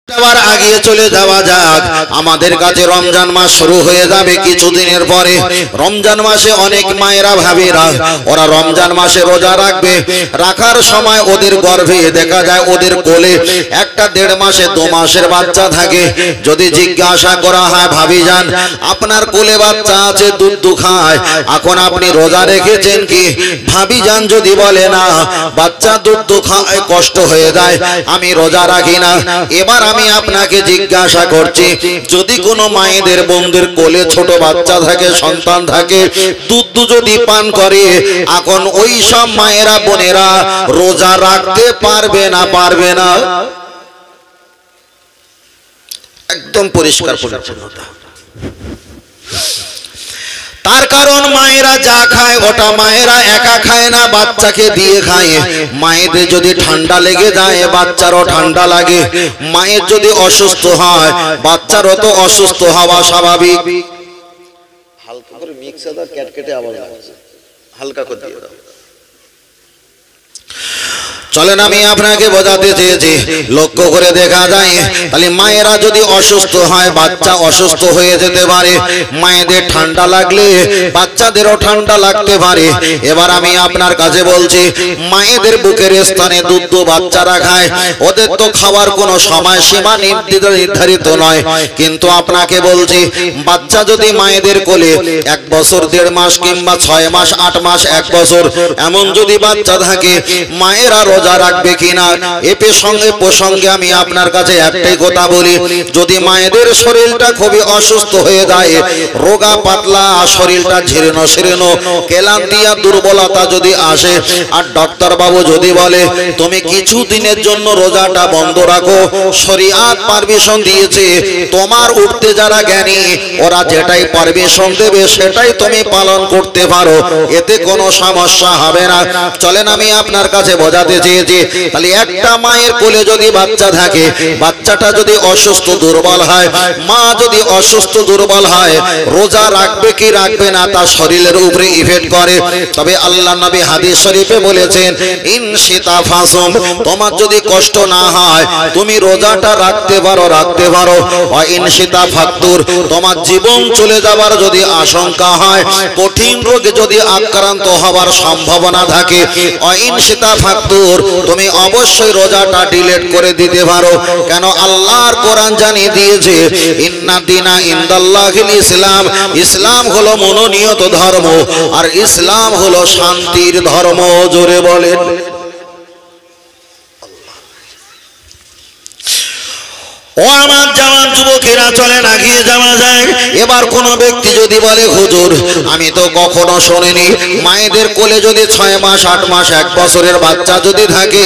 আবার আগিয়ে চলে যাওয়া যাক। আমাদের কাছে রমজান মাস শুরু হয়ে যাবে কিছুদিনের পরে। রমজান মাসে অনেক মায়েরা ভাবেরা ওরা রমজান মাসে রোজা রাখবে, রাখার সময় ওদের গর্ভে দেখা যায় ওদের কোলে একটা 1.5 মাসে 2 মাসের বাচ্চা থাকে। যদি জিজ্ঞাসা করা হয় ভাবি যান আপনার কোলে বাচ্চা আছে, দুধ খায়, এখন আপনি রোজা রেখেছেন কি? ভাবি যান যদি বলে না বাচ্চা দুধ খায় কষ্ট হয়ে যায় আমি রোজা রাখি না। এবার আমি আপনাকে জিজ্ঞাসা করছি, যদি কোনো মায়েদের বোনদের কোলে ছোট বাচ্চা থাকে, সন্তান থাকে, দুধ যদি পান করে, এখন ওই সব মায়েরা বোনেরা রোজা রাখতে পারবে না? পারবে না? একদম পরিষ্কার পরিচ্ছন্নতা। তার কারণ মায়েরা যা খায় ওটা মায়েরা একা খায় না, বাচ্চাকে দিয়ে খায়। মায়েদের যদি ঠান্ডা লেগে যায় বাচ্চারও ঠান্ডা লাগে, মায়ের যদি অসুস্থ হয় বাচ্চারও তো অসুস্থ হওয়া স্বাভাবিক। হালকা করে মিক্সার দাও, কেটকেটে আওয়াজ আসছে, হালকা করে দিয়ে দাও। চলেন আমি আপনাকে বোঝাতে চেয়েছি, লক্ষ্য করে দেখা যায় তাহলে মায়েরা যদি অসুস্থ হয় বাচ্চা অসুস্থ হয়ে যেতে পারে, মায়েদের ঠান্ডা লাগলে বাচ্চাদেরও ঠান্ডা লাগতে পারে। এবার আমি আপনার কাছে বলছি, মায়েদের বুকের স্থানে দুধ বাচ্চারা খায়, ওদের তো খাওয়ার কোনো সময় সীমা নির্ধারিত নয়। কিন্তু আপনাকে বলছি, বাচ্চা যদি মায়েদের কোলে 1 বছর 1.5 মাস কিংবা 6 মাস 8 মাস 1 বছর এমন যদি বাচ্চা থাকে, মায়েরা রোজা রাখবে কিনা? এ প্রসঙ্গে আমি আপনার কাছে একটাই কথা বলি, যদি মায়েদের শরীরটা খুবই অসুস্থ হয়ে যায়, রোগা পাতলা শরীরটা ঝিরনো ক্লান্তিয়া দুর্বলতা যদি আসে, আর ডক্টর বাবু যদি বলে তুমি কিছু দিনের জন্য রোজাটা বন্ধ রাখো, শরীয়ত পারমিশন দিয়েছে, তোমার উঠতে যারা জ্ঞানী ওরা যেটাই পারমিশন দেবে সেটাই তুমি পালন করতে পারো, এতে কোনো সমস্যা হবে না। চলেন আমি আপনার কাছে বোঝাতে চেয়েছি, তাহলে একটা মায়ের কোলে যদি বাচ্চা থাকে, বাচ্চাটা যদি অসুস্থ দুর্বল হয়, মা যদি অসুস্থ দুর্বল হয়, রোজা রাখবে কি রাখবে না তার শরীরের উপরে ইফেক্ট করে। তবে আল্লাহ নবী হাদিস শরীফে বলেছেন ইনশিতা ফাসুম, তোমার যদি কষ্ট না হয় তুমি রোজাটা রাখতে পারো। ইনশিতা ফাতুর, তোমার জীবন চলে যাবার যদি আশঙ্কা হয়, কঠিন রোগে যদি আক্রান্ত হবার সম্ভাবনা থাকে, ইনশিতা ফাতুর, তুমি অবশ্যই রোজাটা ডিলিট করে দিতে পারো। কেন? আল্লাহর কোরআন জানিয়ে দিয়েছে ইন্না দিনা ইনদাল্লাহিল ইসলাম, ইসলাম হলো মনোনীত ধর্ম, আর ইসলাম হলো শান্তির ধর্ম। জোরে বলেন। ও আমার জওয়ান যুবকেরা, চলেন আগিয়ে যাওয়া যায়। এবার কোন ব্যক্তি যদি বলে হুজুর আমি তো কখনো শুনিনি মায়েদের কোলে যদি 6 মাস 8 মাস 1 বছরের বাচ্চা যদি থাকে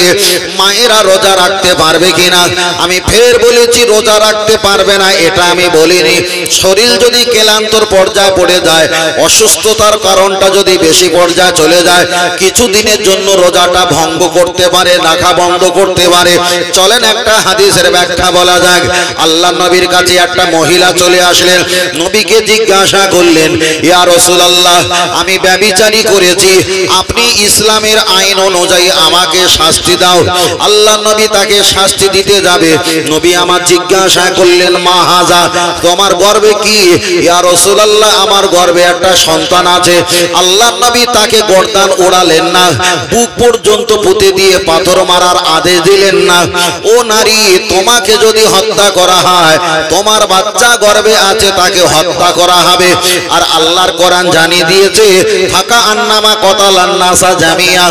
মায়েরা রোজা রাখতে পারবে কিনা? আমি ফের বলেছি রোজা রাখতে পারবে না, এটা আমি বলিনি। শরীর যদি ক্লান্তর পর্যায়ে পড়ে যায়, অসুস্থতার কারণটা যদি বেশি পর্যায়ে চলে যায়, কিছু দিনের জন্য রোজাটা ভঙ্গ করতে পারে, রাখা বন্ধ করতে পারে। চলেন একটা হাদিসের ব্যাখ্যা বলা যাক। আল্লাহ নবীর কাছে একটা মহিলা চলে আসলেন, নবীকে জিজ্ঞাসা করলেন ইয়া রাসূলুল্লাহ আমি ব্যভিচারী করেছি, আপনি ইসলামের আইন অনুযায়ী আমাকে শাস্তি দাও। আল্লাহ নবী তাকে শাস্তি দিতে যাবে, নবী আমার জিজ্ঞাসা করলেন মা হাজা, তোমার গর্ভে কি? ইয়া রাসূলুল্লাহ আমার গর্ভে একটা সন্তান আছে। আল্লাহ নবী তাকে গর্দান ওড়ালেন না, বুক পর্যন্ত পুঁতে দিয়ে পাথর মারার আদেশ দিলেন না। ও নারী, তোমাকে যদি হত্যা করা হয়, তোমার বাচ্চা গর্ভে আছে তাকে হত্যা করা হবে। আর আল্লাহর কোরআন জানিয়ে দিয়েছে ফাকা আন্নামা কতালান নাসা জামিয়া,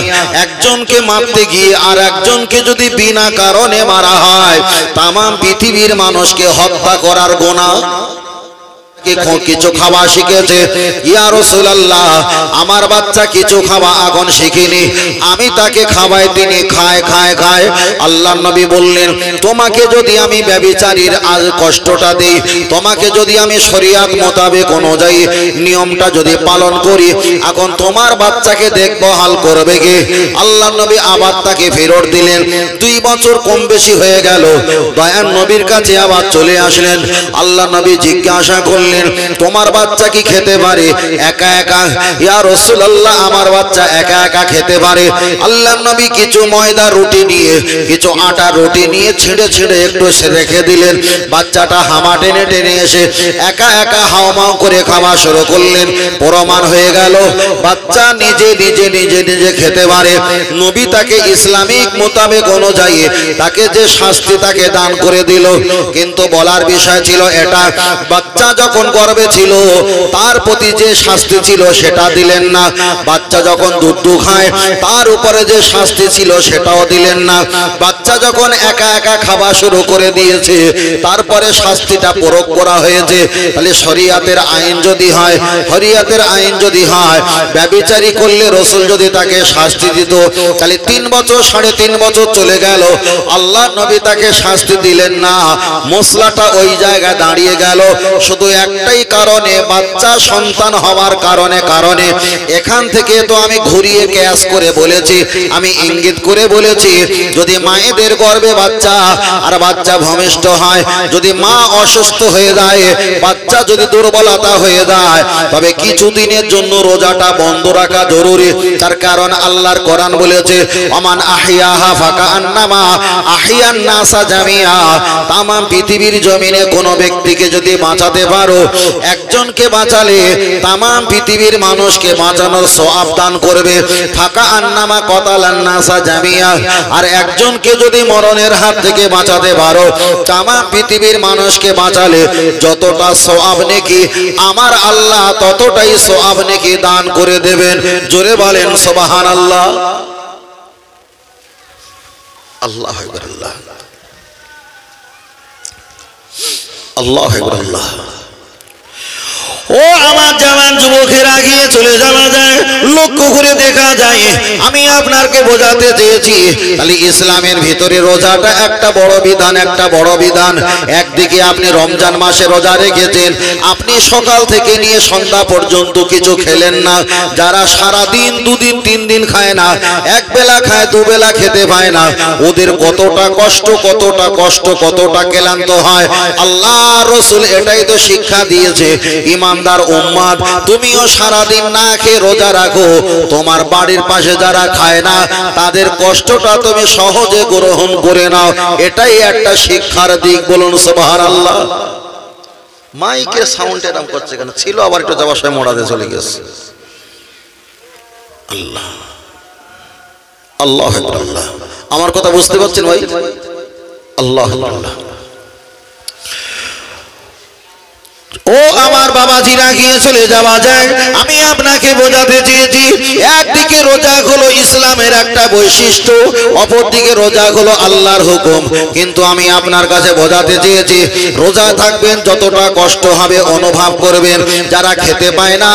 একজনকে মারতে গিয়ে আর একজনকে যদি বিনা কারণে মারা হয়, তাম পৃথিবীর মানুষকে হত্যা করার গুনাহ। কিছু খাওয়া শিখেছে, ইয়া রাসূলুল্লাহ আমার বাচ্চা কিছু খাওয়া এখন শিখিনি, আমি তাকে খাওয়াই, তিনি খায়। আল্লাহর নবী বললেন তোমাকে যদি আমি ব্যভিচারীর আজ কষ্টটা দেই, তোমাকে যদি আমি শরীয়ত মোতাবেক অনুযায়ী নিয়মটা যদি পালন করি, এখন তোমার বাচ্চাকে দেখভাল করবে কে? আল্লাহর নবী আবার তাকে ফেরত দিলেন। 2 বছর কম বেশি হয়ে গেল, দয়ার নবীর কাছে আবার চলে আসলেন। আল্লাহর নবী জিজ্ঞাসা করলেন বললেন তোমার বাচ্চা কি খেতে পারে একা একা? ইয়া রাসূলুল্লাহ আমার বাচ্চা একা একা খেতে পারে। আল্লাহর নবী কিছু ময়দা রুটি নিয়ে কিছু আটা রুটি নিয়ে ছিঁড়ে ছিঁড়ে একটু রেখে দিলেন। বাচ্চাটা হামা টেনে টেনে এসে একা একা হাওমাও করে খাওয়া শুরু করলেন। প্রমাণ হয়ে গেল বাচ্চা নিজে নিজে নিজে নিজে খেতে পারে। নবী তাকে ইসলামিক মোতাবেক অনুযায়ী তাকে যে শাস্তি তাকে দান করে দিল। কিন্তু বলার বিষয় ছিল এটা, বাচ্চা যখন গর্ভে ছিল তার প্রতি যে শাস্তি ছিল সেটা দিলেন না। বাচ্চা যখন দুধ খায় তার উপরে যে শাস্তি ছিল সেটাও দিলেন না। বাচ্চা যখন একা একা খাওয়া শুরু করে দিয়েছে তারপরে শাস্তিটা প্রয়োগ করা হয়েছে। তাহলে শরীয়তের আইন যদি হয়, শরীয়তের আইন যদি হয়, ব্যভিচারী করলে রাসূল যদি তাকে শাস্তি দিত তাহলে 3 বছর 3.5 বছর চলে গেল, আল্লাহ নবী তাকে শাস্তি দিলেন না। মশলাটা ওই জায়গায় দাঁড়িয়ে গেল শুধু একটাই কারণে, বাচ্চা সন্তান হওয়ার কারণে। এখান থেকে তো আমি ঘুরিয়ে ক্যাশ করে বলেছি, আমি ইঙ্গিত করে বলেছি যদি মায়েদের গর্ভে বাচ্চা আর বাচ্চা ভূমিষ্ঠ হয়, যদি মা অসুস্থ হয়ে যায়, বাচ্চা যদি দুর্বলতা হয়ে যায়, তবে কিছুদিনের জন্য রোজাটা বন্ধ রাখা জরুরি। তার কারণ আল্লাহর কোরআন বলেছে ওমান আহিয়াহা ফাকান্নামা আহিয়ান নাসা জামিয়া। তাম পৃথিবীর জমিনে কোনো ব্যক্তিকে যদি বাঁচাতে পারো, একজনকে বাঁচালে তাম পৃথিবীর মানুষকে বাঁচানোর সওয়াব দান করবে। ফাকান্নামা কতালান নাসা জামিয়া। আর একজনকে যদি মরণের হাত থেকে বাঁচাতে পারো, তাম পৃথিবীর মানুষকে বাঁচালে যতটা সওয়াব নেকি আমার আল্লাহ ততটাই সওয়াব নেকি দান করে দেবেন। জোরে বলেন সুবহানাল্লাহ। আল্লাহু আকবার। আল্লাহ আল্লাহু আকবার। আল্লাহ। ও আমার জওয়ান যুবকেরা, গিয়ে চলে যাওয়া যায়, লক্ষ্য করে দেখা যায় আমি আপনাকে বোঝাতে চেয়েছি তাহলে ইসলামের ভিতরে রোজাটা একটা বড় বিধান, একটা বড় বিধান। একদিকে আপনি রমজান মাসে রোজা রেখেছেন, আপনি সকাল থেকে নিয়ে সন্ধ্যা পর্যন্ত কিছু খেলেন না। যারা সারা দিন 2 দিন 3 দিন খায় না, এক বেলা খায় 2 বেলা খেতে পায় না, ওদের কতটা কষ্ট, কতটা কষ্ট, কতটা ক্লান্ত হয়। আল্লাহ রাসূল এটাই তো শিক্ষা দিয়েছে, ইমানদার উম্মত তুমিও সারা দিন না খেয়ে রোজা রাখো, তোমার বাড়ির পাশে যারা খায় না তাদের কষ্টটা তুমি সহজে গ্রহণ করে নাও। এটাই একটা শিক্ষার দিক। বলুন সুবহানাল্লাহ। মাইকের সাউন্ড এরকম করছে কেন? ছিল আবার একটু যাওয়ার সময় মোড়াতে চলে গেছে। আল্লাহ আল্লাহু আকবার। আল্লাহ। আমার কথা বুঝতে পারছেন ভাই? আল্লাহু আকবার। ও আমার বাবাজিরা, গিয়ে চলে যাওয়া যায়, আমি আপনাকে বোঝাতে চেয়েছি একদিকে রোজা হলো ইসলামের একটা বৈশিষ্ট্য, অপরদিকে রোজা হলো আল্লাহর হুকুম। কিন্তু আমি আপনার কাছে বোঝাতে চেয়েছি রোজা থাকবেন, যতটা কষ্ট হবে অনুভব করবেন। যারা খেতে পায় না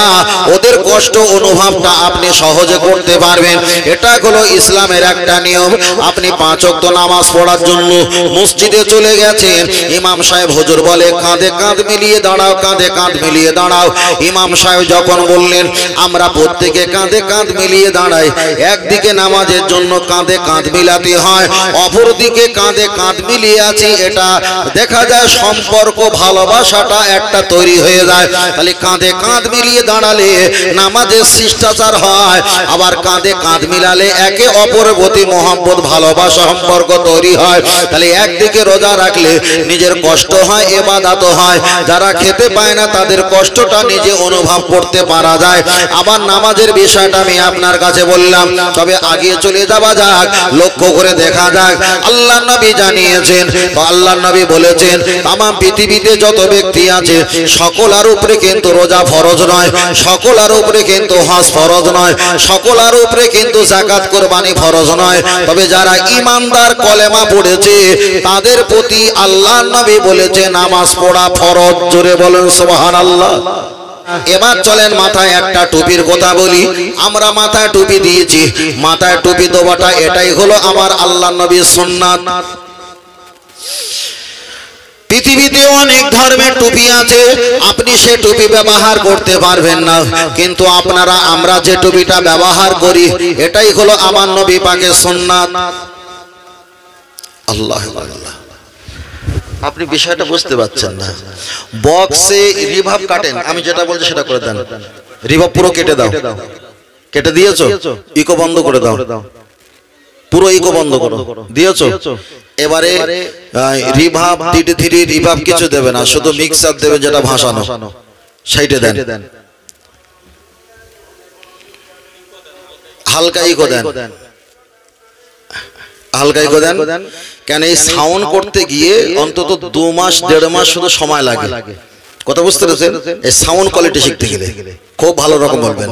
ওদের কষ্ট অনুভবটা আপনি সহজে করতে পারবেন। এটা হলো ইসলামের একটা নিয়ম। আপনি 5 ওয়াক্ত নামাজ পড়ার জন্য মসজিদে চলে গেছেন, ইমাম সাহেব হুজুর বলে কাঁধে কাঁধ মিলিয়ে দাঁড়াও, কাঁধে কাঁধ মিলিয়ে দাঁড়াও। ইমাম সাহেব যখন বললেন আমরা প্রত্যেকে কাঁধে কাঁধ মিলিয়ে দাঁড়াই, একদিকে নামাজের জন্য কাঁধে কাঁধ মিলাতে হয়, অপরদিকে কাঁধে কাঁধ মিলিয়ে আছি, এটা দেখা যায় সম্পর্ক ভালোবাসাটা একটা তৈরি হয়ে যায়। তাহলে কাঁধে কাঁধ মিলিয়ে দাঁড়ালে নামাজের শিষ্টাচার হয়, আবার কাঁধে কাঁধ মিলালে একে অপরের প্রতি মহব্বত ভালোবাসা সম্পর্ক তৈরি হয়। তাহলে একদিকে রোজা রাখলে নিজের কষ্ট হয়, ইবাদত হয়। যারা খেতে পায় না তাদের কষ্টটা নিজে অনুভব করতে পারা যায়। আবার নামাজের বিষয়টা আমি আপনার কাছে বললাম, তবে আগে চলে যাওয়া যাক, লক্ষ্য করে দেখা যাক আল্লাহর নবী জানিয়েছেন, তো আল্লাহর নবী বলেছেন তাম পৃথিবীতে যত ব্যক্তি আছে সকলের উপরে কিন্তু রোজা ফরজ নয়, সকলের উপরে কিন্তু হজ ফরজ নয়, সকলের উপরে কিন্তু যাকাত কুরবানি ফরজ নয়। তবে যারা ঈমানদার কলেমা পড়েছে তাদের প্রতি আল্লাহর নবী বলেছে নামাজ পড়া ফরজ। জোরে বলেন সুবহানাল্লাহ। এবার চলেন মাথায় একটা টুপির কথা বলি। আমরা মাথায় টুপি দিয়েছি, মাথায় টুপি দেওয়াটা এটাই হলো আমার আল্লাহর নবীর সুন্নাত। পৃথিবীতে অনেক ধর্মের টুপি আছে, আপনি সে টুপি ব্যবহার করতে পারবেন না, কিন্তু আমরা যে টুপিটা ব্যবহার করি এটাই হলো আমার নবী পাকের সুন্নাত। আল্লাহু আকবার। আপনি বিষয়টা বুঝতে পারছেন না। বক্সে রিভাব কাটেন, আমি যেটা বলছি সেটা করে দেন। রিভাব পুরো কেটে দাও, কেটে দিয়েছো, ইকো বন্ধ করে দাও, পুরো ইকো বন্ধ করো, দিয়েছো। এবারে রিভাব DT3 রিভাব কিছু দেবে না, শুধু মিক্সার দেবে যেটা ভাসানো, সেইটা দেন। হালকা ইকো দেন, হালকা ইকো দেন। কেন এই সাউন্ড করতে গিয়ে অন্তত 2 মাস 1.5 মাস শুধু সময় লাগে। কথা বুঝতে পেরেছেন? এই সাউন্ড কোয়ালিটি শিখতে গেলে খুব ভালো রকম বলবেন।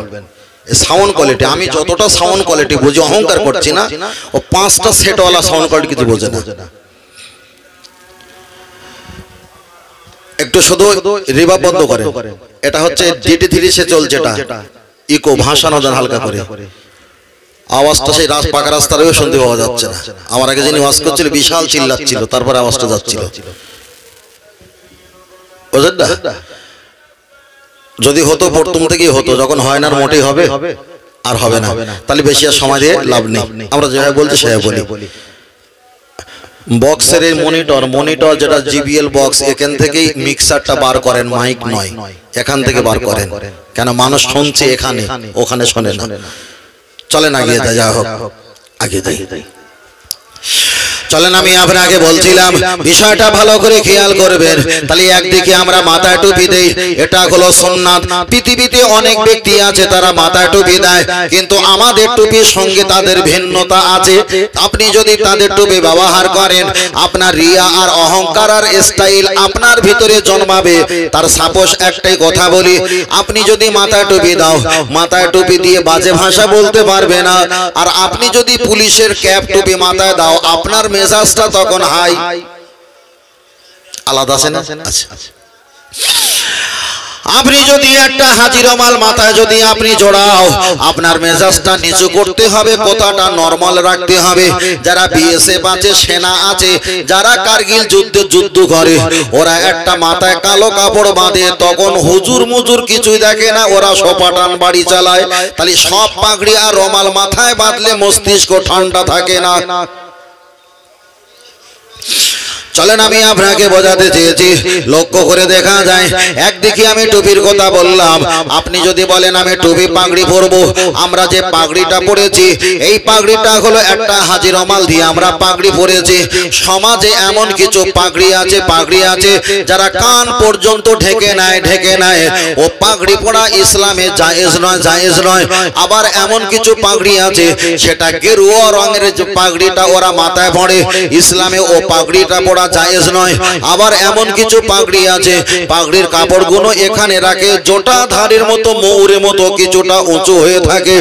এই সাউন্ড কোয়ালিটি, আমি যতটা সাউন্ড কোয়ালিটি বুঝি, অহংকার করছি না, ও 5টা সেটওয়ালা সাউন্ড কোয়ালিটি কিছু বোঝে না। একটু শুধু রিভাব বন্ধ করে, এটা হচ্ছে DT3 সে চলছে, এটা ইকো ভাসানো দেন হালকা করে। আওয়াজটা সেই পাকা রাস্তারও শুনতে পাওয়া যাচ্ছে না। আমার আগে যিনি ওয়াজ করছিল বিশাল চিল্লাচ্ছিল, তারপরে আওয়াজটা যাচ্ছিল, বুঝলেন না? যদি হতো প্রথম থেকেই হতো, যখন হয় না মোটেই হবে আর হবে না, তাহলে বেশি আর সময় দিয়ে লাভ নেই। আমরা যেভাবে বলছি সেভাবে বলি। বক্সের এই মনিটর যেটা JBL বক্স, এখান থেকেই মিক্সারটা বার করেন, মাইক নয়, এখান থেকে বার করেন। কেন মানুষ শুনছে এখানে, ওখানে শোনে না। চলেন আগে যা হোক, আগে যাই। চলেন, আমি আপনাকে বলছিলাম বিষয়টা ভালো করে খেয়াল করবেন। তাহলে একদিকে আমরা মাথায় টুপি দেই, এটা হলো সুন্নাত। পৃথিবীতে অনেক ব্যক্তি আছে তারা মাথায় টুপি দেয়, কিন্তু আমাদের টুপির সঙ্গে তাদের ভিন্নতা আছে। আপনি যদি তাদের টুপি ব্যবহার করেন, আপনার রিয়া আর অহংকার আর স্টাইল আপনার ভিতরে জন্মাবে। তার সাপোজ একটাই কথা বলি, আপনি যদি মাথায় টুপি দাও, মাথায় টুপি দিয়ে বাজে ভাষা বলতে পারবে না। আর আপনি যদি পুলিশের ক্যাপ টুপি মাথায় দাও, আপনার মেজাজটা তখন হাই, আলাদা আছে না? আপনি যদি একটা হাজি রুমাল মাথায় যদি আপনি জড়াও, আপনার মেজাজটা নিচু করতে হবে, কথাটা নরমাল রাখতে হবে। যারা BSF আছে, সেনা আছে, যারা কারগিল যুদ্ধে যুদ্ধ করে, ওরা একটা মাথায় কালো কাপড় বাঁধে, তখন হুজুর মুজুর কিছুই দেখে না, ওরা সোপাটান বাড়ি চালায়। তাহলে সব পাগড়ি আর রুমাল মাথায় বাঁধলে মস্তিষ্ক ঠান্ডা থাকে না। চলেন, আমি আপনাকে বোঝাতে চেয়েছি, লক্ষ্য করে দেখা যায়। একদিকে আমি টুপির কথা বললাম, আপনি যদি বলেন আমি টুপি পাগড়ি পরবো, আমরা যে পাগড়িটা পরেছি, এই পাগড়িটা হলো একটা হাজি রুমাল দিয়ে আমরা পাগড়ি পরেছি। সমাজে এমন কিছু পাগড়ি আছে যারা কান পর্যন্ত ঢেকে নেয়, ও পাগড়ি পরা ইসলামে জায়েজ নয়। আবার এমন কিছু পাগড়ি আছে, সেটা গেরুয়া রঙের যে পাগড়িটা ওরা মাথায় পড়ে, ইসলামে ও পাগড়িটা পরা জায়েজ নয়। আবার এমন কিছু পাগড়ি আছে, পাগড়ির কাপড়গুলো এখানে রাখে, জোটা ধারের মতো, মৌরের মতো কিছুটা উঁচু হয়ে থাকে,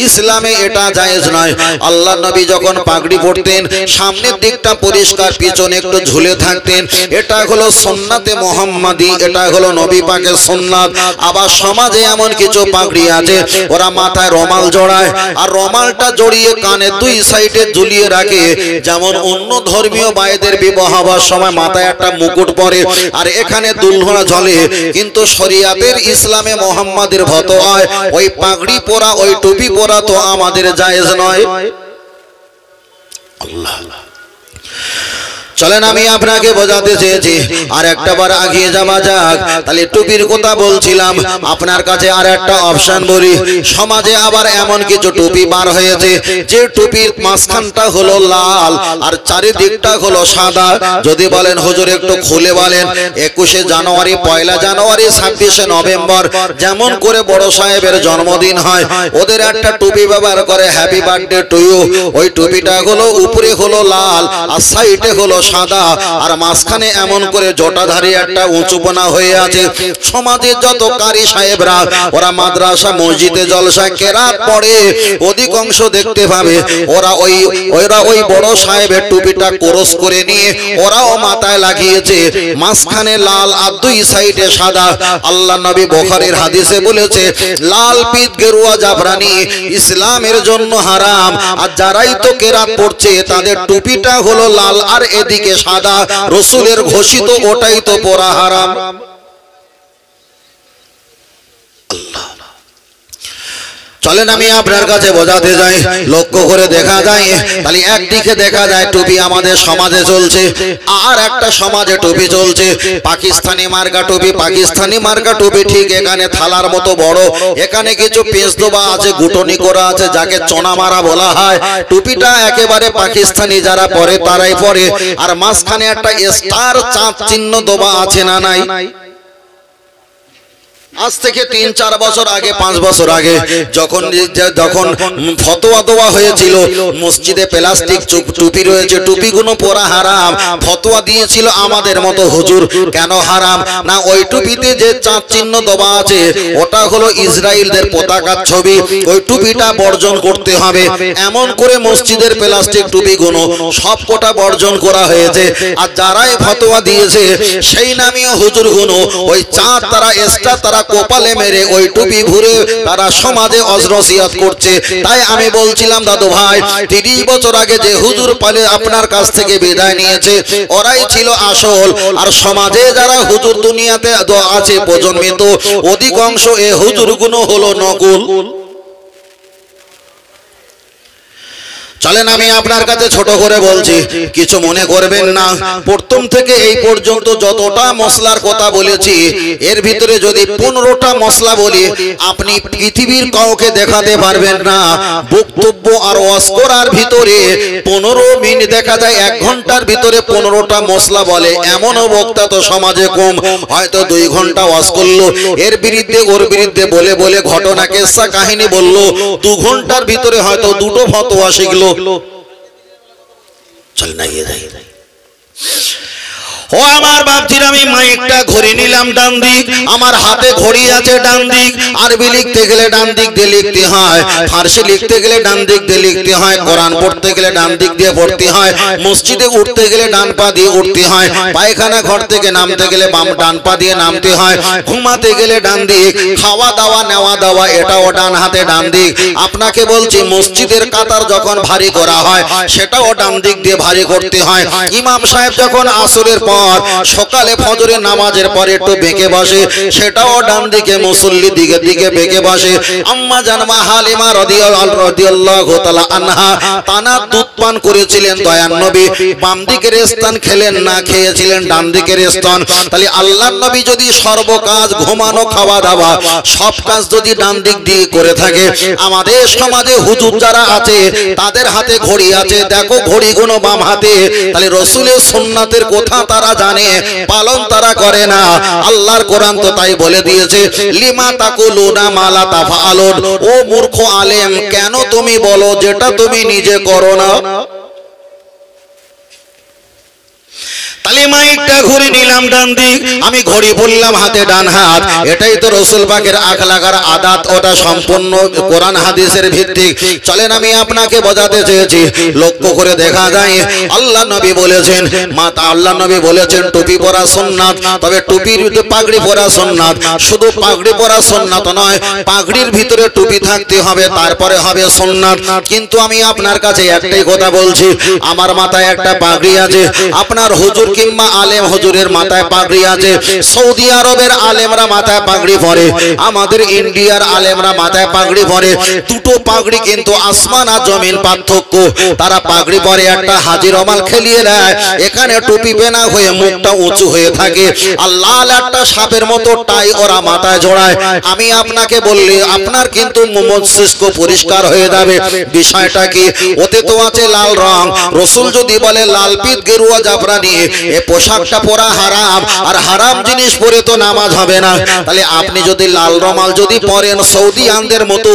ইসলামে এটা জায়েজ নয়। আল্লাহ নবী যখন পাগড়ি পরতেন, সামনের দিকটা পরিষ্কার, পিছনে একটু ঝুলে থাকতেন। এটা হলো সুন্নাতে মুহাম্মাদি, এটা হলো নবী পাকের সুন্নাত। আবার সমাজে এমন কিছু পাগড়ি আছে, ওরা মাথায় রুমাল জড়ায়, আর রুমালটা জড়িয়ে কানে 2 সাইডে ঝুলিয়ে রাখে। যেমন অন্য ধর্মীয় ভাইদের বিবাহ সময় মাথায় একটা মুকুট পরে, আর এখানে দুলহনা ঝলে, কিন্তু শরিয়াতের ইসলামে মুহাম্মাদের ফতোয়ায় ওই পাগড়ি পরা, ওই টুপি পরা তো আমাদের জায়েজ নয়। আল্লাহ, চলেন, আমি আপনাকে বোঝাতে চেয়েছি। আর একটা বার আগিয়ে যাওয়া যাক। তাহলে টুপির কথা বলছিলাম, আপনার কাছে আর একটা অপশন বলি। সমাজে আবার এমন কিছু টুপি বার হয়েছে, যে টুপির মাঝখানটা হলো লাল আর চারিদিকটা হলো সাদা। যদি বলেন হুজুর একটু খুলে বলেন, 21শে জানুয়ারি, 1লা জানুয়ারি, 26শে নভেম্বর, যেমন করে বড় সাহেবের জন্মদিন হয়, ওদের একটা টুপি ব্যবহার করে, হ্যাপি বার্থডে টু ইউ। ওই টুপিটা হলো উপরে হলো লাল আর সাইডে হলো সাদা, আর মাঝখানে এমন করে জটাধারী একটা উঁচুপনা হয়ে আছে। সমাজের যত কারি সাহেবরা, ওরা মাদ্রাসা মসজিদে জলসা কেরাত পড়ে, অধিকাংশ দেখতে পাবে ওরা ওই বড় সাহেবের টুপিটা ক্রস করে নিয়ে ওরাও মাথায় লাগিয়েছে, মাঝখানে লাল আর 2 সাইডে সাদা। আল্লাহ নবী বুখারীর হাদিসে বলেছে, লাল পিত গেরুয়া জাফরানি ইসলামের জন্য হারাম। আর যারাই তো কেরাত পড়ছে, তাদের টুপিটা হলো লাল আর এদিকে সাদা, রাসূলের ঘোষিত ওটাই তো পরা হারাম। আল্লাহ, চলেন আমি আপনার কাছে বোঝাতে যাই, লক্ষ্য করে দেখা যায় তাহলে একদিকে দেখা যায় টুপি আমাদের সমাজে চলছে, আর একটা সমাজে টুপি চলছে পাকিস্তানি মার্কা টুপি। পাকিস্তানি মার্কা টুপি ঠিক এখানে থালার মতো বড়, এখানে কিছু পেঁচ দোবা আছে, গুটনি করা আছে, যাকে চোনা মারা বলা হয়। টুপিটা একেবারে পাকিস্তানি যারা পরে তারাই পরে, আর মাঝখানে একটা স্টার চাঁদ চিহ্ন দোবা আছে না নাই? আজ থেকে 3-4 বছর আগে, 5 বছর আগে যখন ফতোয়া দেওয়া হয়েছিল মসজিদে প্লাস্টিক টুপি রয়েছে, টুপিগুলো পরা হারাম, ফতোয়া দিয়েছিল আমাদের মতো হুজুর। কেন হারাম? না ওই টুপিতে যে চাঁদ চিহ্ন দেওয়া আছে ওটা হলো ইসরায়েলদের পতাকার ছবি, ওই টুপিটা বর্জন করতে হবে। এমন করে মসজিদের প্লাস্টিক টুপিগুলো সব কটা বর্জন করা হয়েছে। আর যারাই ফতোয়া দিয়েছে সেই নামীয় হুজুরগুলো ওই চাঁদ তারা এক্সট্রা তারা কোপালে মেরে ওই টুপি ঘুরে তারা সমাজে অজরসিয়াত করছে। তাই আমি বলছিলাম দাদু ভাই, 30 বছর আগে যে হুজুর পালে আপনার কাছ থেকে বিদায় নিয়েছে ওরাই ছিল আসল, আর সমাজে যারা হুজুর দুনিয়াতে আছে প্রজন্মিত অধিকাংশ এ হুজুরগুলো হলো নকল। চলেন আমি আপনার কাছে ছোট করে বলছি, কিছু মনে করবেন না। প্রথম থেকে এই পর্যন্ত যতটা মশলার কথা বলেছি এর ভিতরে যদি 15টা মশলা বলি আপনি পৃথিবীর কাউকে দেখাতে পারবেন না। বক্তব্য আর ওয়াজ করার ভিতরে 15 মিনিট দেখা যায় 1 ঘন্টার ভিতরে 15টা মশলা বলে, এমনও বক্তা তো সমাজে কম, হয়তো 2 ঘন্টা ওয়াজ করলো, এর বিরুদ্ধে ওর বিরুদ্ধে বলে বলে ঘটনা কেসা কাহিনী বললো, 2 ঘন্টার ভিতরে হয়তো 2টো ফতোয়া শিখলো। চল না গিয়ে যাই। ও আমার বাপজিরা, আমি মাইকটা ঘুরে নিলাম ডান দিক, আমার হাতে ঘড়ি আছে ডান দিক। আরবি লিখতে গেলে ডান দিক দিয়ে লিখতে হয়, ফার্সি লিখতে গেলে ডান দিক দিয়ে লিখতে হয়, কোরআন পড়তে গেলে ডান দিক দিয়ে পড়তে হয়, মসজিদে উঠতে গেলে ডান পা দিয়ে উঠতে হয়, পায়খানা ঘর থেকে নামতে গেলে বাম ডান পা দিয়ে নামতে হয়, ঘুমাতে গেলে ডান দিক, খাওয়া দাওয়া নেওয়া দাওয়া এটাও ডান হাতে ডান দিক। আপনাকে বলছি মসজিদের কাতার যখন ভারী করা হয় সেটাও ডান দিক দিয়ে ভারী করতে হয়। ইমাম সাহেব যখন আসরের পর সকালে ফজরের নামাজের পরে একটু বেঁকে বসে সেটাও ডান দিকে, মুসল্লি দিকে দিকে বেঁকে বসে। আম্মা জানমা হালিমা রাদিয়াল্লাহু তাআলা আনহা টানা দুধ পান করেছিলেন দয়ার নবী, বাম দিকের স্থান খেলেন না, খেয়েছিলেন ডান দিকের স্থান। তাহলে আল্লাহর নবী যদি সর্বকাজ ঘুমানো খাওয়া দাওয়া সব কাজ যদি ডান দিক দিয়ে করে থাকে, আমাদের সমাজে হুজুর যারা আছে তাদের হাতে ঘড়ি আছে, দেখো ঘড়িগুলো বাম হাতে। তাহলে রাসূলের সুন্নাতের কথা তারা জানে, পালন তারা করে না। আল্লাহর কোরআন তো তাই বলে দিয়েছে, লিমা তাকুলুনা মা লা তাফআলুন। ও মূর্খ আলেম, কেন তুমি বলো যেটা তুমি নিজে করো না? তাহলে মাইকটা ঘুরে নিলাম ডান দিক, আমি ঘড়ি বললাম হাতে ডান হাত। এটাই তো রাসূল পাকের আখলাকার আদাত, ওটা সম্পূর্ণ কোরআন হাদিসের ভিত্তিক। চলেন আমি আপনাকে বোঝাতে চেয়েছি, লক্ষ্য করে দেখা যায় আল্লাহ নবী বলেছেন, আল্লাহ নবী বলেছেন টুপি পরা সুন্নাত, তবে টুপির পাগড়ি পরা সুন্নাত। শুধু পাগড়ি পরা সুন্নাত নয়, পাগড়ির ভিতরে টুপি থাকতে হবে, তারপরে হবে সুন্নাত। কিন্তু আমি আপনার কাছে একটাই কথা বলছি, আমার মাথায় একটা পাগড়ি আছে, আপনার হুজুর কিংবা আলেম হুজুরের মাথায় পাগড়ি আছে, সৌদি আরবের আলেমরা মাথায় পাগড়ি পরে, আমাদের ইন্ডিয়ার আলেমরা মাথায় পাগড়ি পরে। দুটো পাগড়ি কিন্তু আসমান আর জমিন পার্থক্য। তারা পাগড়ি পরে একটা হাজি রমাল খেলিয়ে দেয়, এখানে টুপি পেনা হয়ে মুখটা উঁচু হয়ে থাকে, আর লাল একটা সাপের মতো টাই ওরা মাথায় জড়ায়। আমি আপনাকে বললে আপনার কিন্তু মস্তিষ্ক পরিষ্কার হয়ে যাবে। বিষয়টা কি? ওতে তো আছে লাল রং। রাসূল যদি বলে লাল পিত গেরুয়া জাফরানি, এই পোশাকটা পরা হারাম, আর হারাম জিনিস পরে তো নামাজ হবে না। তাহলে আপনি যদি লাল রমাল যদি পরেন সৌদি আনদের মতো,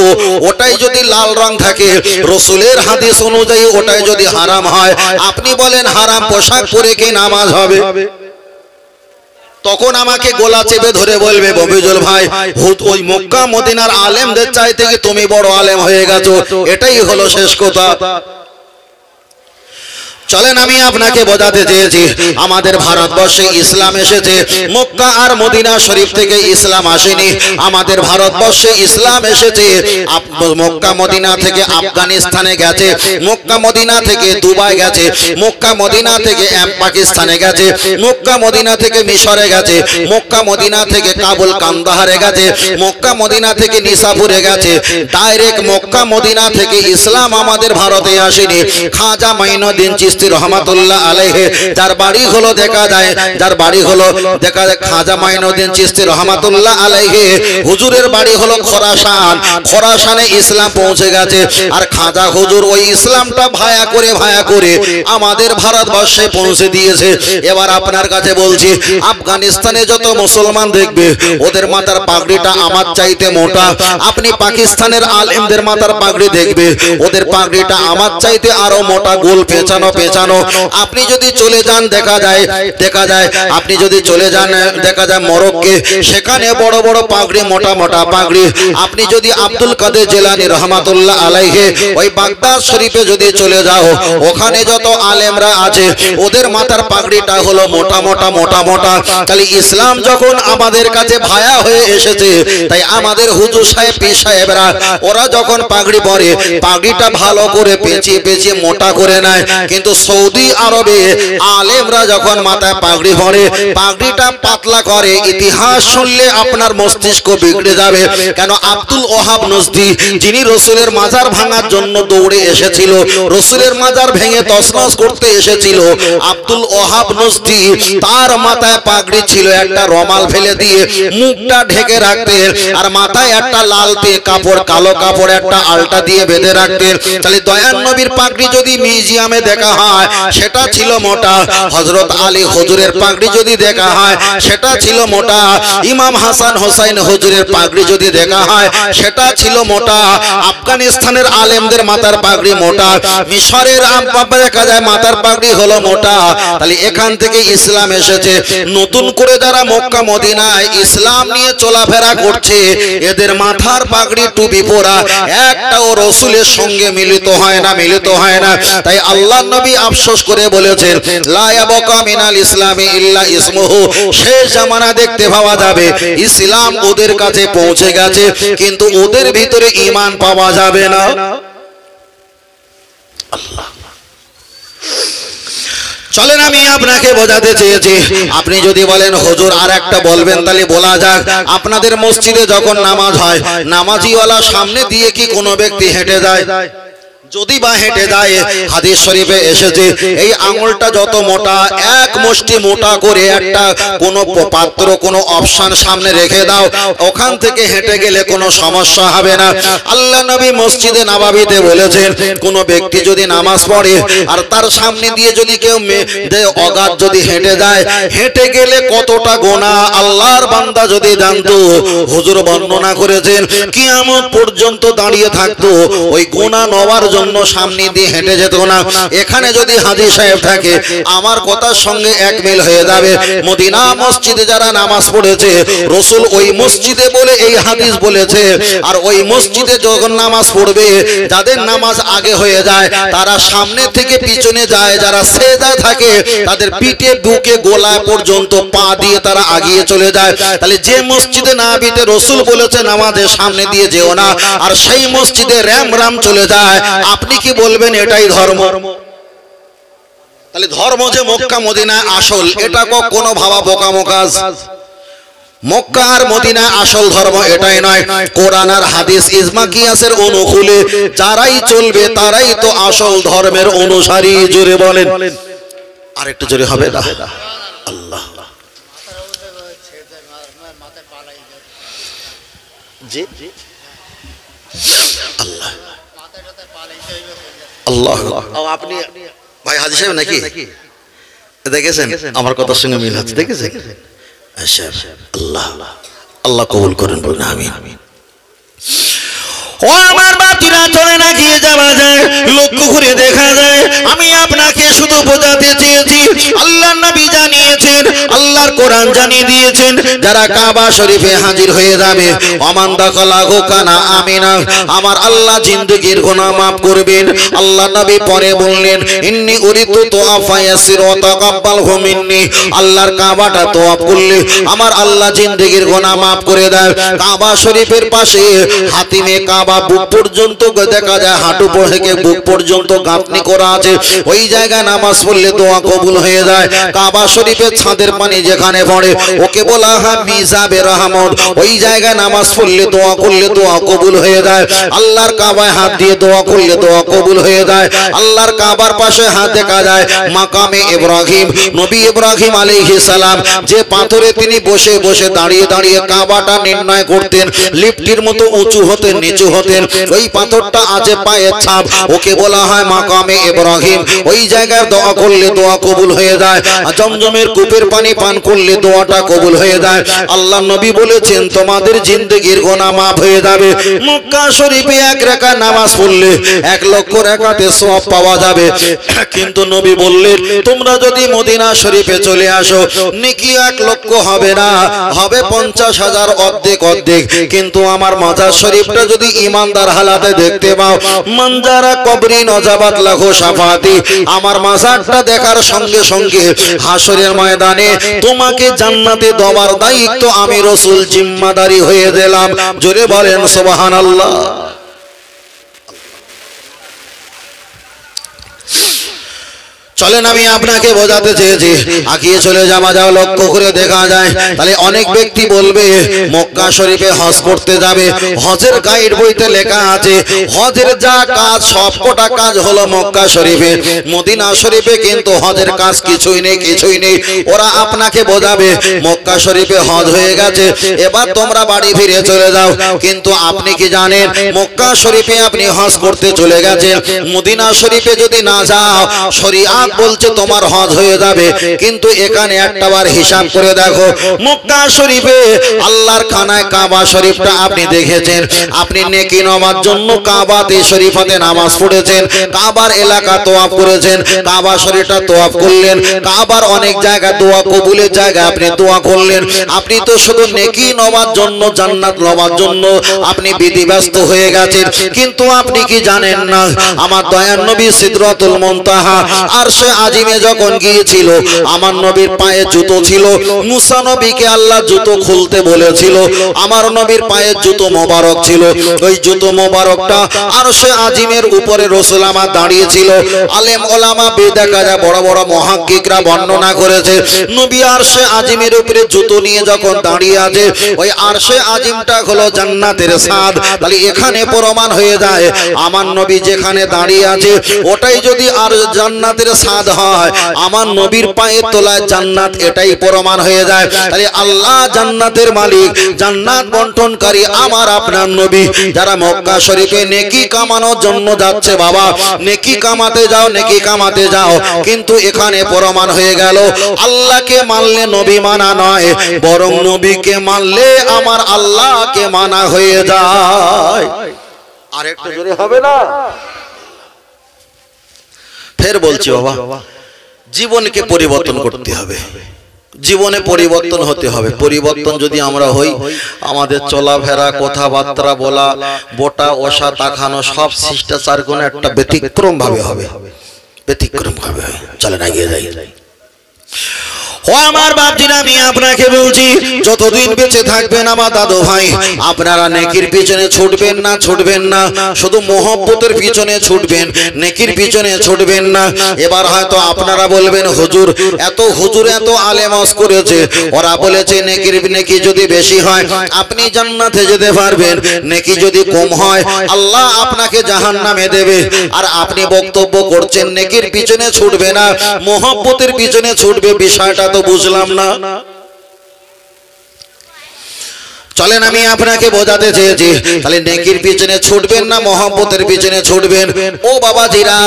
ওটাই যদি লাল রং থাকে, রাসূলের হাদিস অনুযায়ী ওটাই যদি হারাম হয়, আপনি বলেন হারাম পোশাক পরে কি নামাজ হবে? তখন আমাকে গোলা চেপে ধরে বলবে, ববিজুল ভাই, ওই মক্কা মদিনার আলেমদের চাইতে কি তুমি বড় আলেম হয়ে গেছো, এটাই হলো শেষ কথা। চলেন আমি আপনাকে বোঝাতে চেয়েছি আমাদের ভারতবর্ষে ইসলাম এসেছে মক্কা আর মদিনা শরীফ থেকে ইসলাম আসেনি আমাদের ভারতবর্ষে ইসলাম এসেছে মক্কা মদিনা থেকে আফগানিস্তানে গেছে মক্কা মদিনা থেকে দুবাই গেছে মক্কা মদিনা থেকে পাকিস্তানে গেছে মক্কা মদিনা থেকে মিশরে গেছে মক্কা মদিনা থেকে কাবুল কান্দাহারে গেছে মক্কা মদিনা থেকে নিসাপুরে গেছে ডাইরেক্ট মক্কা মদিনা থেকে ইসলাম আমাদের ভারতে আসেনি খাজা মাইনুদ্দিন চিশতি রহমাতুল্লাহ আলাইহি যার বাড়ি হলো দেখা যায় খাজা মাইনুদ্দিন চিশতি রহমাতুল্লাহ আলাইহি হুজুরের বাড়ি হলো খোরাসানে ইসলাম পৌঁছে গেছে আর খাজা হুজুর ওই ইসলামটা ভায়া করে আমাদের ভারতবর্ষে পৌঁছে দিয়েছে এবার আপনার কাছে বলছি আফগানিস্তানে যত মুসলমান দেখবে ওদের মাথার পাগড়িটা আমার চাইতে মোটা আপনি পাকিস্তানের আলেমদের মাথার পাগড়ি দেখবে ওদের পাগড়িটা আমার চাইতে আরো মোটা গোল পেঁচানো আপনি যদি চলে যান দেখা যায় আপনি যদি চলে যান দেখা যায় মরক্কো সেখানে বড় বড় পাগড়ি মোটা পাগড়ি আপনি যদি আব্দুল কাদের জিলানী রহমাতুল্লাহ আলাইহি ওই বাগদাদ শরীফে যদি চলে যাও ওখানে যত আলেমরা আছে ওদের মাথার পাগড়িটা হলো মোটা তাহলে ইসলাম যখন আমাদের কাছে ভায়া হয়ে এসেছে তাই আমাদের হুজুর সাহেব পীর সাহেবরা ওরা যখন পাগড়ি পরে পাগড়িটা ভালো করে পেঁচিয়ে মোটা করে নেয় কিন্তু সৌদি আরবে আলেমরা যখন মাথায় পাগড়ি পরে পাগড়িটা পাতলা করে ইতিহাস শুনলে আপনার মস্তিষ্ক বিগড়ে যাবে কেন আব্দুল ওহাব নজদি যিনি রসুলের মাজার ভাঙার জন্য দৌড়ে এসেছিল রসুলের মাজার ভেঙে তছনছ করতে এসেছিল আব্দুল ওহাব নজদি তার মাথায় পাগড়ি ছিল একটা রমাল ফেলে দিয়ে মুখটা ঢেকে রাখতেন আর মাথায় একটা লাল কালো কাপড় একটা আলটা দিয়ে বেঁধে রাখতেন তাহলে দয়ান নবীর পাগড়ি যদি মিউজিয়ামে দেখা হয় সেটা ছিল মোটা হযরত আলী হুজুরের পাগড়ি যদি দেখা হয় সেটা ছিল মোটা ইমাম হাসান হোসাইন হুজুরের পাগড়ি যদি দেখা হয় সেটা ছিল মোটা আফগানিস্তানের আলেমদের মাথার পাগড়ি মোটা মিশরের দেখা যায় মাথার পাগড়ি হলো মোটা তাহলে এখান থেকে ইসলাম এসেছে নতুন করে যারা মক্কা মদিনায় ইসলাম নিয়ে চলাফেরা করছে এদের মাথার পাগড়ি টুপি পরা একটাও রসুলের সঙ্গে মিলিত হয় না তাই আল্লাহ নবী আফসোস করে বলেছেন লা ইয়াবকা মিনাল ইসলামি ইল্লা ইসমুহু শেষ জামানা দেখতে পাওয়া যাবে ইসলাম ওদের কাছে পৌঁছে গেছে কিন্তু ওদের ভিতরে ঈমান পাওয়া যাবে না আল্লাহ চলেন আমি আপনাকে বোঝাতে চেয়েছি আপনি যদি বলেন হুজুর আর একটা বলবেন তাহলে বলা যাক আপনাদের মসজিদে যখন নামাজ হয় নামাজিওয়ালা সামনে দিয়ে কি কোনো ব্যক্তি হেঁটে যায় যদি বা হেঁটে যায় হাদিস শরীফে এসেছে এই আঙুলটা যত মোটা এক মুষ্টি মোটা করে একটা কোনো পাত্র কোনো অপশন সামনে রেখে দাও ওখান থেকে হেঁটে গেলে কোনো সমস্যা হবে না আল্লাহ নবী মসজিদে নববীতে বলেছেন কোনো ব্যক্তি যদি নামাজ পড়ে আর তার সামনে দিয়ে যদি কেউ অগাধ যদি হেঁটে যায় হেঁটে গেলে কতটা গোনা আল্লাহর বান্দা যদি জানতো হুজুর বর্ণনা করেছেন কিয়ামত পর্যন্ত দাঁড়িয়ে থাকতো ওই গোনা নেওয়ার জন্য সামনে দিয়ে হেঁটে যেত না এখানে যদি হাজী সাহেব থাকে আমার কথার সঙ্গে এক মিল হয়ে যাবে মদিনা মসজিদে যারা নামাজ পড়েছে রাসূল ওই মসজিদে বলে এই হাদিস বলেছে আর ওই মসজিদে যখন নামাজ পড়বে যাদের নামাজ আগে হয়ে যায় তারা সামনে থেকে পিছনে যায় যারা সেজদা থাকে তাদের পিঠে বুকে গলায় পর্যন্ত পা দিয়ে তারা আগিয়ে চলে যায় তাহলে যে মসজিদে নববীতে রাসূল বলেছে নামাজের সামনে দিয়ে যেও না আর সেই মসজিদে রাম চলে যায় আপনি কি বলবেন এটাই ধর্ম তাহলে ধর্ম যে মক্কা মদিনায় আসল এটা কোনো ভাবা বোকামো কাজ মক্কা আর মদিনায় আসল ধর্ম এটাই নয় কোরআন আর হাদিস ইজমা কিয়াসের অনুকূলে যারাই চলবে তারাই তো আসল ধর্মের অনুসারী জোরে বলেন আর একটু জোরে হবে না আল্লাহ জি আল্লাহ আল্লাহ আপনি ভাই হাজী সাহেব নাকি দেখেছেন আমার কথার সঙ্গে মিল হচ্ছে দেখেছেন আচ্ছা আল্লাহ আল্লাহ কবুল করেন বলুন আমিন ও আমার বাতিরা, চলে না গিয়ে যাওয়া যায়, লক্ষ্য করে দেখা যায়। আমি আপনাকে শুধু বোঝাতে চেয়েছি, আল্লাহর নবী জানিয়েছেন, আল্লাহর কোরআন জানিয়ে দিয়েছেন, যারা কাবা শরীফে হাজির হয়ে যাবে, ওমান দাখালাহু কানা আমিনা, আমার আল্লাহ জিন্দেগীর গুনাহ মাফ করবেন। আল্লাহ নবী পরে বললেন, ইন্নী উরিদু তুআফা ইয়াসির ওয়া তাকাব্বালহু মিন্নি, আল্লাহর কাবাটা তওয়াফ করলে আমার আল্লাহ জিন্দেগীর গুনাহ মাফ করে দেয়। কাবা শরীফের পাশে হাতিমে কাবা বুক পর্যন্ত দেখা যায়, হাঁটু থেকে বুক পর্যন্ত গাঁথনি করা আছে। ওই জায়গায় নামাজ পড়লে দোয়া কবুল হয়ে যায়। কাবা শরীফের ছাদের পানি যেখানে পড়ে ওকে বলা হয় মিজাবে রহমত। ওই জায়গায় নামাজ পড়লে দোয়া করলে দোয়া কবুল হয়ে যায়। আল্লাহর কাবায় হাত দিয়ে দোয়া করলে দোয়া কবুল হয়ে যায়। আল্লাহর কাবার পাশে হাত দেখা যায় মাকামে ইব্রাহিম, নবী ইব্রাহিম আলাইহিস সালাম যে পাথরে তিনি বসে বসে দাঁড়িয়ে দাঁড়িয়ে কাবাটা নির্ণয় করতেন, লিফটির মতো উঁচু হতেন নিচু হতেন, ওই পাথরটা আছে পায়ের ছাপ, ওকে বলা হয় মাকামে ইব্রাহিম। ওই জায়গায় দোয়া করলে দোয়া কবুল হয়ে যায়। জমজমের কূপের পানি পান করলে দোয়াটা কবুল হয়ে যায়। আল্লাহ নবী বলেছেন তোমাদের জিন্দেগীর গুনাহ মাফ হয়ে যাবে। মক্কা শরীফে এক রাকাত নামাজ পড়লে 1 লক্ষ রাকাতে সওয়াব পাওয়া যাবে। কিন্তু নবী বললেন তোমরা যদি মদিনা শরীফে চলে আসো, নেকি 1 লক্ষ হবে না, হবে 50,000 অর্ধেক অর্ধেক। কিন্তু আমার মাজার শরীফটা যদি ইমানদার হালাতে দেখতে পাও, মানজারা কবরি নজাবাত লাহু শাফাতি, আমার মাজারটা দেখার সঙ্গে সঙ্গে হাসরের ময়দানে তোমাকে জান্নাতে দেওয়ার দায়িত্ব আমি রাসূল জিম্মাদারি হয়ে দিলাম। জোরে বলেন সুবহানাল্লাহ। চলেন আমি আপনাকে বোঝাতে চেয়েছি, আগিয়ে চলে যাওয়া যাও, লক্ষ্য করে দেখা যায়। তাহলে অনেক ব্যক্তি বলবে মক্কা শরীফে হজ করতে যাবে, হজের গাইড বইতে লেখা আছে হজের যা কাজ সবকটা কাজ হলো মক্কা শরীফে, মদিনা শরীফে কিন্তু হজের কাজ কিছুই নেই, কিছুই নেই। ওরা আপনাকে বোঝাবে মক্কা শরীফে হজ হয়ে গেছে, এবার তোমরা বাড়ি ফিরে চলে যাও। কিন্তু আপনি কি জানেন মক্কা শরীফে আপনি হজ করতে চলে গেছেন, মদিনা শরীফে যদি না যাও শরিয়াত বলছে তোমার হজ হয়ে যাবে। কিন্তু এখানে একটাবার হিসাব করে দেখো, মক্কা শরীফে আল্লাহর খানায় কাবা শরীফটা আপনি দেখেছেন, আপনি নেকি নেওয়ার জন্য কাবাতে শরীফাতে নামাজ পড়েছেন, কাবার এলাকা তোয়াফ করেছেন, কাবা শরীফটা তোয়াফ করলেন, কাবার অনেক জায়গা দোয়া কবুলের জায়গা আপনি দোয়া করলেন। আপনি তো শুধু নেকি নেওয়ার জন্য, জান্নাত নেওয়ার জন্য আপনি বিধিব্যস্ত হয়ে গেছেন। কিন্তু আপনি কি জানেন না আমার দয়ার নবী সিদরাতুল মুনতাহা আরশে আজিমে যখন গিয়েছিল, আমার নবীর পায়ে জুতো ছিল। মুসা নবীকে আল্লাহ জুতো খুলতে বলেছিল, আমার নবীর পায়ে জুতো মোবারক ছিল। ওই জুতো মোবারকটা আরশে আজিমের উপরে রাসূল আমার দাঁড়িয়ে ছিল। আলেম ওলামা বেদাকারা বড় বড় মুহাক্কিকরা বর্ণনা করেছে, নবী আরশে আজিমের উপরে জুতো নিয়ে যখন দাঁড়িয়ে আছে, ওই আরশে আজিমটা হলো জান্নাতের ছাদ। তাহলে এখানে প্রমাণ হয়ে যায় আমার নবী যেখানে দাঁড়িয়ে আছে ওটাই যদি আর জান্নাতের ছাদ হয়, আমার নবীর পায়ের তলায় জান্নাত, এটাই প্রমাণ হয়ে যায়। তাহলে আল্লাহ জান্নাতের মালিক, জান্নাত বন্টনকারী আমার আপনার নবী। যারা মক্কা শরীফে নেকি কামানোর জন্য যাচ্ছে, বাবা নেকি কামাতে যাও, নেকি কামাতে যাও। কিন্তু এখানে প্রমাণ হয়ে গেল আল্লাহকে মানলে নবী মানা নয়, বরং নবীকে মানলে আমার আল্লাহকে মানা হয়ে যায়। আর একটু জোরে হবে না? ফের বলছি বাবা, জীবনকে পরিবর্তন করতে হবে, জীবনে পরিবর্তন হতে হবে। পরিবর্তন যদি আমরা হই, আমাদের চলাফেরা, কথাবার্তা বলা, বোটা ওষা তাকানো সব শিষ্টাচার কোনো একটা ব্যতিক্রম ভাবে হবে, ব্যতিক্রম ভাবে। চলেন এগিয়ে যাই। ও আমার বাপজিরা, আমি আপনাকে বলছি যতদিন বেঁচে থাকবেন আমার দাদু ভাই, আপনারা নেকির পিছনে ছুটবেন না, ছুটবেন না, শুধু মোহব্বতের পিছনে ছুটবেন, নেকির পিছনে ছুটবেন না। এবার হয়তো আপনারা বলবেন হুজুর এত আলেম ওয়াজ করেছে, ওরা বলেছে নেকি যদি বেশি হয় আপনি জান্নাতে যেতে পারবেন, নেকি যদি কম হয় আল্লাহ আপনাকে জাহান্নামে দেবে। আর আপনি বক্তব্য করছেন নেকির পিছনে ছুটবে না, মোহব্বতের পিছনে ছুটবে। বিষয়টা তো বুঝলাম না। চলেন আমি আপনাকে বোঝাতে চেয়েছি তাহলে নেকির পিছনে ছুটবেন না মহব্বতের পিছনে ছুটবেন? ও বাবাজিরা,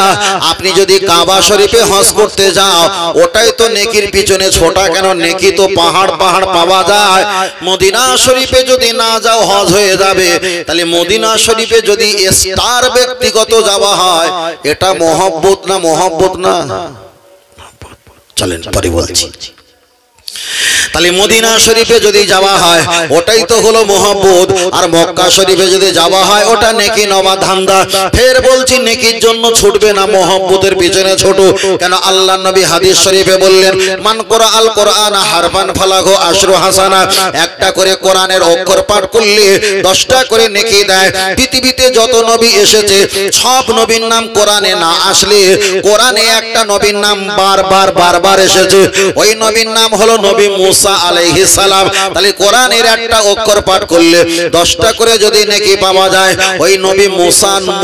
আপনি যদি কাবা শরীফে হজ করতে যাও ওটাই তো নেকির পিছনে ছোটা কেন? নেকি তো পাহাড় পাহাড় পাওয়া যায়। মদিনা শরীফে যদি না যাও হজ হয়ে যাবে, তাহলে মদিনা শরীফে যদি স্টার ব্যক্তিগত যাওয়া হয় এটা মহব্বত না মহব্বত না? চলেন পরে বলছি। তাহলে মদিনা শরীফে যদি যাওয়া হয় ওটাই তো হলো মহব্বত, আর মক্কা শরীফে যদি যাওয়া হয় ওটা নেকি নবা ধান্দা। ফের বলছি নেকির জন্য ছুটবে না মহব্বতের পিছনে ছোটো কেন? আল্লাহ নবী হাদিস শরীফে বললেন, মান কোরা আল কোরআন হারফান ফালাহু আশরু হাসানা, একটা করে কোরআনের অক্ষর পাঠ করলে 10টা করে নেকি দেয়। পৃথিবীতে যত নবী এসেছে সব নবীর নাম কোরআনে না আসলে কোরআনে একটা নবীর নাম বারবার এসেছে, ওই নবীর নাম হলো নবী মুসা আলাইহিস সালাম। তাহলে কোরআনের একটা অক্ষর পাঠ করলে 10টা করে যদি নেকি পাওয়া যায়, ওই নবী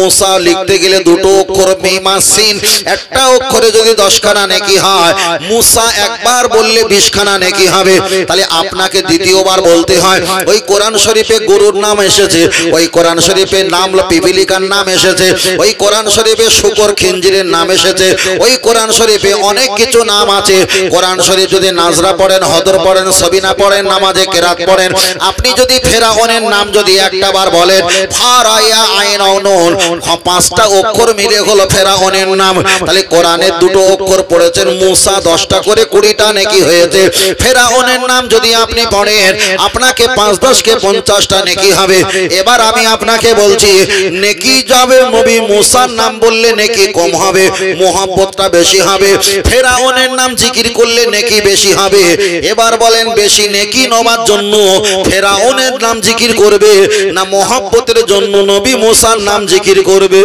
মুসা লিখতে গেলে দুটো অক্ষর মিম সিন, একটা অক্ষরে যদি 10খানা নেকি হয়, মুসা একবার বললে 20খানা নেকি হবে। তাহলে আপনাকে দ্বিতীয়বার বলতে হয়। ওই কোরআন শরীফে গরুর নাম এসেছে, ওই কোরআন শরীফে নাম পিপিলিকার নাম এসেছে, ওই কোরআন শরীফে শুকর খিঞ্জিরের নাম এসেছে, ওই কোরআন শরীফে অনেক কিছু নাম আছে। কোরআন শরীফ যদি নাজরা পড়েন, হদর পড়েন, সবিনা পড়েন, নামাজে কেরাত পড়েন, আপনি যদি ফেরাউনের নাম যদি একটা বার বলেন, ফারায়া আইনুন, 5টা অক্ষর মিলে হলো ফেরাউনের নাম। তাহলে কোরআনের দুটো অক্ষর পড়েছেন মুসা, 10টা করে 20টা নেকি হয়েছে। ফেরাউনের নাম যদি আপনি পড়েন আপনাকে 5-10 কে 50টা নেকি হবে। এবার আমি আপনাকে বলছি নেকি যাবে নবী মুসার নাম বললে নেকি কম হবে, মোহাব্বতটা বেশি হবে। ফেরাউনের নাম জিকির করলে নেকি বেশি হবে। এবার বলেন বেশি নেকি নেওয়ার জন্য ফেরাউনের নাম জিকির করবে না মোহাব্বতের জন্য নবী মুসার নাম জিকির করবে?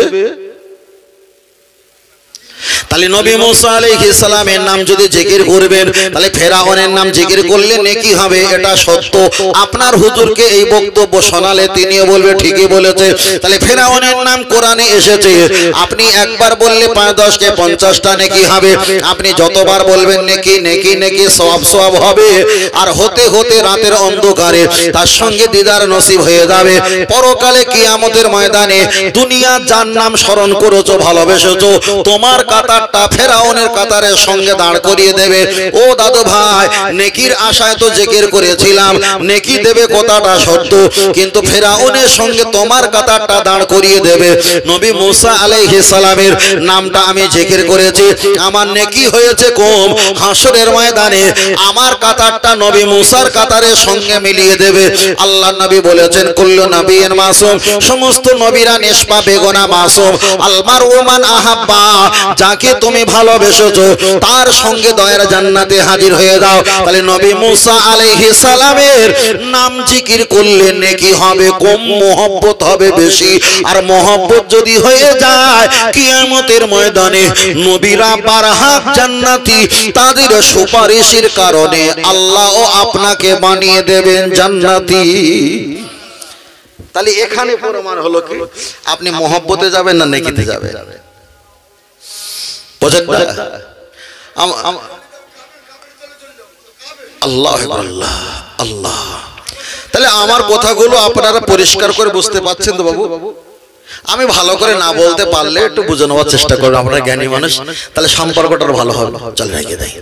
তাহলে নবী মুসা আলাইহিস সালামের নাম যদি জিকির করবেন তাহলে ফেরাউনের নাম জিকির করলে নেকি হবে, এটা সত্য। আপনার হুজুরকে এই বক্তব্য শোনালে তিনিও বলবে ঠিকই বলেছে। তাহলে ফেরাউনের নাম কোরআনে এসেছে, আপনি একবার বললে 5-10 কে 50টা নেকি হবে। আপনি যতবার বলবেন নেকি নেকি নেকি সওয়াব হবে। আর হতে হতে রাতের অন্ধকারে তার সঙ্গে দিদার নসিব হয়ে যাবে। পরকালে কিয়ামতের ময়দানে দুনিয়া যার নাম স্মরণ করেছো ভালোবেসেছো, তোমার কাতারটা ফেরাউনের কাতারের সঙ্গে দাঁড় করিয়ে দেবে। ও দাদু ভাই, নেকির আশায় তো জিকির করেছিলাম, নেকি দেবে কথাটা সত্য, কিন্তু ফেরাউনের সঙ্গে তোমার কাতারটা দাঁড় করিয়ে দেবে। নবী মুসা আলাইহিস সালামের নামটা আমি জিকির করেছি, আমার নেকি হয়েছে কম, হাসরের ময়দানে আমার কাতারটা নবী মুসার কাতারের সঙ্গে মিলিয়ে দেবে। আল্লাহ নবী বলেছেন কুল্লু নবিয়্যিন মাসুম, সমস্ত নবীরা নিষ্পাপ বেগুনাহ মাসুম। আল মারউ মান আহাব্বা, যাকে তুমি ভালোবেসেছো তার সঙ্গে দয়ার জান্নাতে হাজির হয়ে যাও। তাহলে নবী মুসা আলাইহিস সালামের নাম জিকির করলে নেকি হবে কম, মোহব্বত হবে বেশি। আর মোহব্বত যদি হয়ে যায় কিয়ামতের ময়দানে নবীরা বারহাক জান্নাতি, তাদের সুপারিশের কারণে আল্লাহ আপনাকে বানিয়ে দেবেন জান্নাতি। তাহলে এখানে প্রমাণ হলো কি আপনি মোহব্বতে যাবেন না নেকিতে যাবেন? আল্লাহ আল্লাহ আল্লাহ। তাহলে আমার কথাগুলো আপনারা পরিষ্কার করে বুঝতে পারছেন তো বাবু? আমি ভালো করে না বলতে পারলে একটু বুঝে নেওয়ার চেষ্টা করবেন, আপনারা জ্ঞানী মানুষ, তাহলে সম্পর্কটা ভালো হবে। চলে রেখে দেয়।